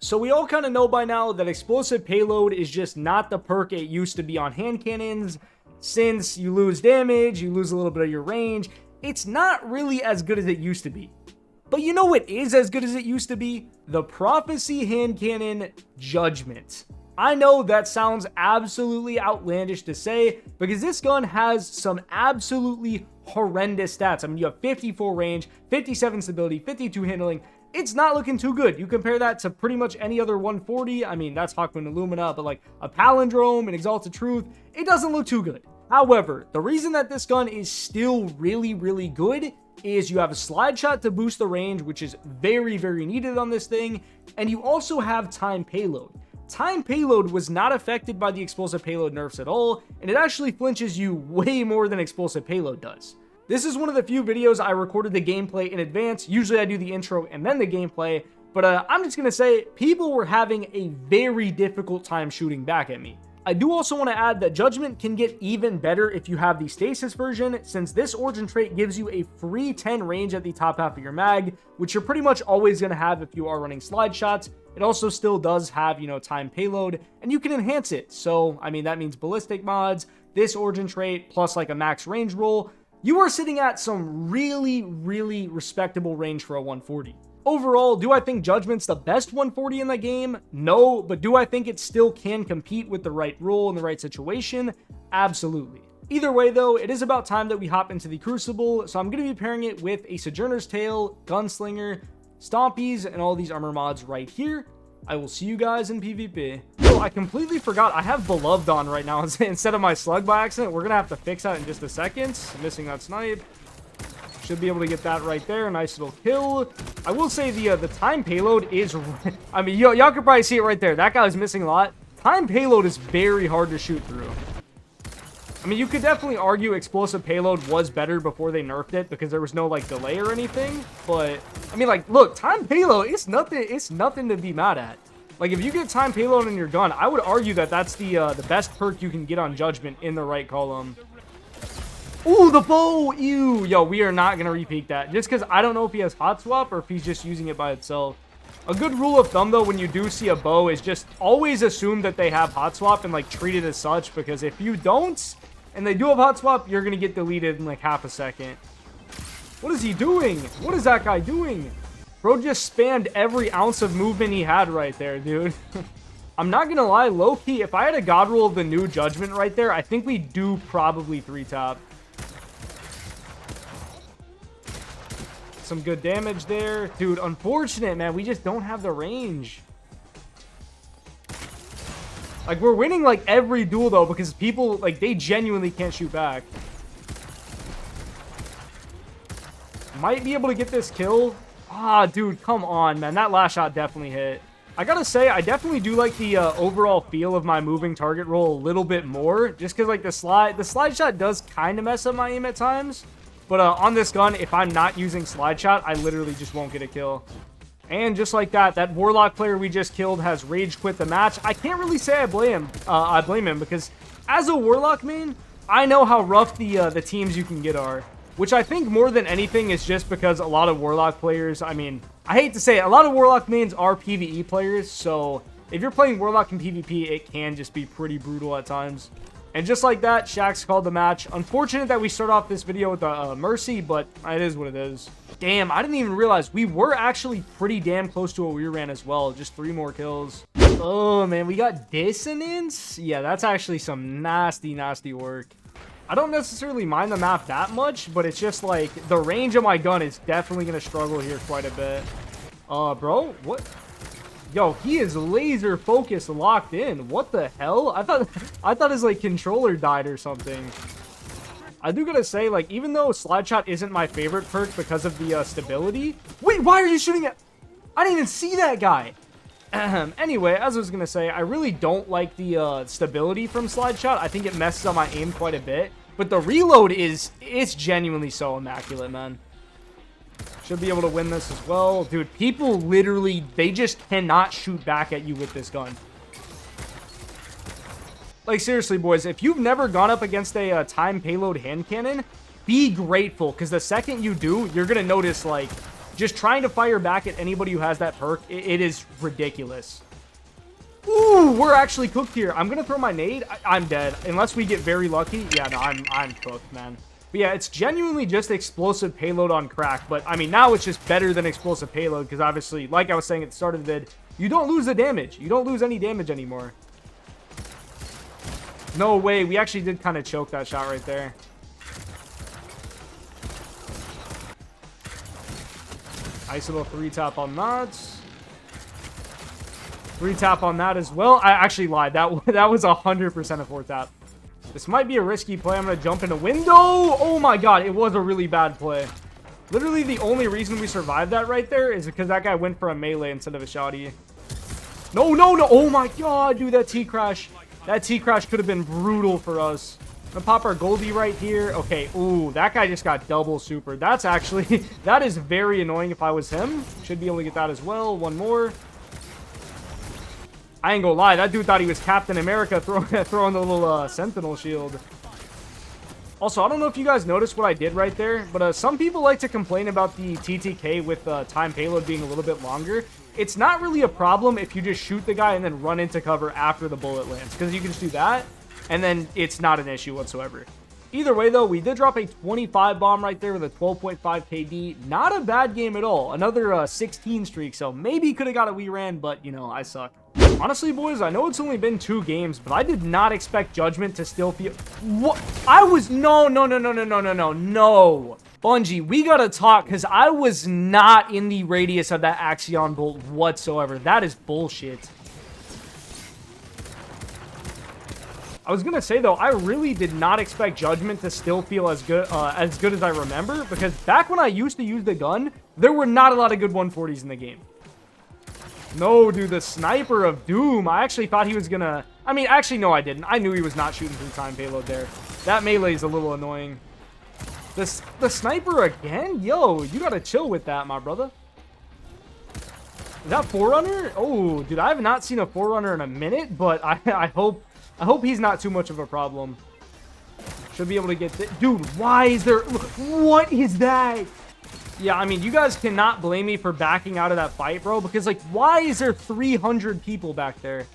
So we all kind of know by now that explosive payload is just not the perk it used to be on hand cannons. Since you lose damage, you lose a little bit of your range, it's not really as good as it used to be. But you know what is as good as it used to be? The Prophecy hand cannon Judgment. I know that sounds absolutely outlandish to say because this gun has some absolutely horrendous stats. I mean, you have 54 range, 57 stability, 52 handling. It's not looking too good. You compare that to pretty much any other 140. I mean, that's Hawkman Illumina, but like a Palindrome and Exalted Truth, it doesn't look too good. However, the reason that this gun is still really, really good is you have a slide shot to boost the range, which is very, very needed on this thing. And you also have Timed Payload. Timed Payload was not affected by the explosive payload nerfs at all, and it actually flinches you way more than explosive payload does. This is one of the few videos I recorded the gameplay in advance. Usually I do the intro and then the gameplay, but I'm just going to say people were having a very difficult time shooting back at me. I do also want to add that Judgment can get even better if you have the Stasis version, since this origin trait gives you a free 10 range at the top half of your mag, which you're pretty much always going to have if you are running slide shots. It also still does have, Timed Payload, and you can enhance it. So, I mean, that means ballistic mods, this origin trait, plus like a max range roll. You are sitting at some really, really respectable range for a 140. Overall, do I think Judgment's the best 140 in the game? No, but do I think it still can compete with the right role in the right situation? Absolutely. Either way though, it is about time that we hop into the Crucible, so I'm going to be pairing it with a Sojourner's Tale, Gunslinger, Stompies, and all these armor mods right here. I will see you guys in PvP. Oh, I completely forgot I have Beloved on right now instead of my Slug by accident. We're going to have to fix that in just a second. I'm missing that snipe. Should be able to get that right there. Nice little kill. I will say the Timed Payload is... I mean, y'all could probably see it right there. That guy was missing a lot. Timed Payload is very hard to shoot through. I mean, you could definitely argue Explosive Payload was better before they nerfed it because there was no, like, delay or anything. But, I mean, like, look, Timed Payload, it's nothing to be mad at. Like, if you get Timed Payload in your gun, I would argue that that's the best perk you can get on Judgment in the right column. Ooh, the bow! Ew! Yo, we are not going to repeat that. Just because I don't know if he has hot swap or if he's just using it by itself. A good rule of thumb, though, when you do see a bow is just always assume that they have hot swap and, like, treat it as such. Because if you don't, and they do have hot swap, you're going to get deleted in, like, half a second. What is he doing? What is that guy doing? Bro just spammed every ounce of movement he had right there, dude. I'm not going to lie, low-key, if I had a God Roll of the new Judgment right there, I think we do probably 3-tap. Some good damage there. Dude, unfortunate, man. We just don't have the range. Like, we're winning, like, every duel, though, because people, like, they genuinely can't shoot back. Might be able to get this kill. Ah, dude, come on, man. That last shot definitely hit. I gotta say, I definitely do like the overall feel of my moving target roll a little bit more. Just because, like, the slide shot does kind of mess up my aim at times. But on this gun, if I'm not using slide shot, I literally just won't get a kill. And just like that, that Warlock player we just killed has rage quit the match. I can't really say I blame him because as a Warlock main, I know how rough the teams you can get are. Which I think more than anything is just because a lot of Warlock players, I mean, I hate to say it, a lot of Warlock mains are PvE players. So if you're playing Warlock in PvP, it can just be pretty brutal at times. And just like that, Shaxx called the match. Unfortunate that we start off this video with a Mercy, but it is what it is. Damn, I didn't even realize we were actually pretty damn close to a rear ran as well. Just 3 more kills. Oh, man, we got Dissonance? Yeah, that's actually some nasty, nasty work. I don't necessarily mind the map that much, but it's just like the range of my gun is definitely going to struggle here quite a bit. Bro, what? Yo, he is laser focused locked in. What the hell? I thought his like controller died or something. I do gotta say, like, even though slide shot isn't my favorite perk because of the stability. Wait, why are you shooting at? I didn't even see that guy. Anyway, as I was gonna say, I really don't like the stability from slide shot. I think it messes up my aim quite a bit. But the reload it's genuinely so immaculate, man. Should be able to win this as well. Dude, people literally, they just cannot shoot back at you with this gun. Like, seriously, boys, if you've never gone up against a Timed Payload hand cannon, be grateful. Because the second you do, you're going to notice, like, just trying to fire back at anybody who has that perk, it is ridiculous. Ooh, we're actually cooked here. I'm gonna throw my nade. I'm dead unless we get very lucky. Yeah, no, I'm cooked, man. But yeah, it's genuinely just explosive payload on crack. But I mean, now it's just better than explosive payload because obviously, like I was saying at the start of the vid, you don't lose the damage. You don't lose any damage anymore. No way. We actually did kind of choke that shot right there. Sizable 3-tap on that. 3-tap on that as well. I actually lied. That was 100% a 4-tap. This might be a risky play. I'm going to jump in a window. Oh my god, it was a really bad play. Literally the only reason we survived that right there is because that guy went for a melee instead of a shotty. No, no, no. Oh my god, dude, that T-crash. That T-crash could have been brutal for us. I'm gonna pop our Goldie right here. Okay, ooh, that guy just got double super. That's actually, that is very annoying if I was him. Should be able to get that as well. One more. I ain't gonna lie, that dude thought he was Captain America throwing the little Sentinel shield. Also, I don't know if you guys noticed what I did right there, but some people like to complain about the TTK with time payload being a little bit longer. It's not really a problem if you just shoot the guy and then run into cover after the bullet lands, because you can just do that, and then it's not an issue whatsoever. Either way, though, we did drop a 25 bomb right there with a 12.5 KD. Not a bad game at all. Another 16 streak, so maybe could have got a Wii ran, but, you know, I suck. Honestly, boys, I know it's only been 2 games, but I did not expect Judgment to still feel... What? I was... No. Bungie, we gotta talk, because I was not in the radius of that Axion bolt whatsoever. That is bullshit. I was gonna say, though, I really did not expect Judgment to still feel as good as I remember, because back when I used to use the gun, there were not a lot of good 140s in the game. No, dude, the Sniper of Doom. I actually thought he was gonna... I mean, actually, no, I didn't. I knew he was not shooting through time payload there. That melee is a little annoying. The Sniper again? Yo, you gotta chill with that, my brother. Is that Forerunner? Oh, dude, I have not seen a Forerunner in a minute, but I hope he's not too much of a problem. Should be able to get... Dude, why is there... What is that? Yeah, I mean, you guys cannot blame me for backing out of that fight, bro, because, like, why is there 300 people back there?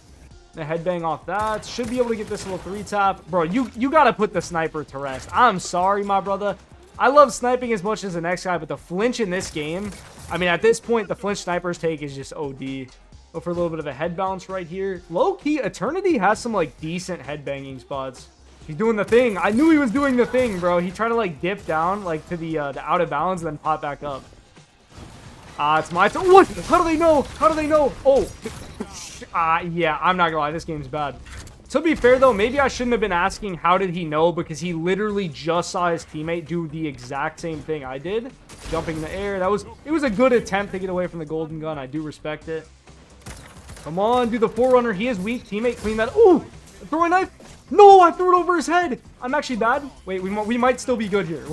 The headbang off that. Should be able to get this little 3-tap. Bro, you gotta put the Sniper to rest. I'm sorry, my brother. I love sniping as much as the next guy, but the flinch in this game, I mean, at this point, the flinch Sniper's take is just OD. Go for a little bit of a head bounce right here. Low-key, Eternity has some, like, decent headbanging spots. He's doing the thing. I knew he was doing the thing, bro. He tried to, like, dip down, like, to the out of bounds and then pop back up. It's my turn. What? How do they know? How do they know? Oh. Yeah, I'm not gonna lie. This game's bad. To be fair, though, maybe I shouldn't have been asking how did he know, because he literally just saw his teammate do the exact same thing I did. Jumping in the air. It was a good attempt to get away from the golden gun. I do respect it. Come on, do the Forerunner. He is weak. Teammate, clean that. Ooh! Throw a knife. No, I threw it over his head. I'm actually bad. Wait, we might still be good here.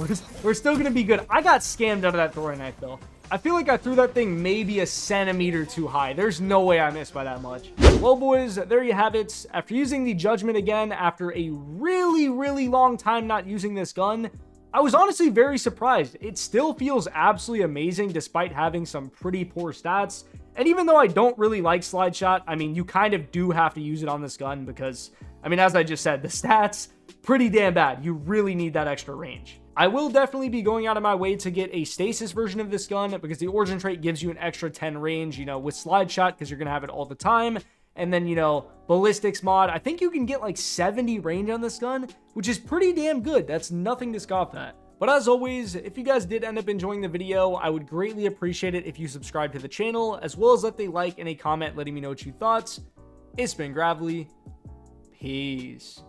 We're still going to be good. I got scammed out of that throwing knife, though. I feel like I threw that thing maybe a centimeter too high. There's no way I missed by that much. Well, boys, there you have it. After using the Judgment again, after a really, really long time not using this gun, I was honestly very surprised. It still feels absolutely amazing despite having some pretty poor stats. And even though I don't really like slide shot, I mean, you kind of do have to use it on this gun because, I mean, as I just said, the stats, pretty damn bad. You really need that extra range. I will definitely be going out of my way to get a stasis version of this gun because the origin trait gives you an extra 10 range, you know, with slide shot because you're going to have it all the time. And then, you know, ballistics mod, I think you can get like 70 range on this gun, which is pretty damn good. That's nothing to scoff at. But as always, if you guys did end up enjoying the video, I would greatly appreciate it if you subscribe to the channel, as well as left a like and a comment letting me know what you thought. It's been Gravely. Peace.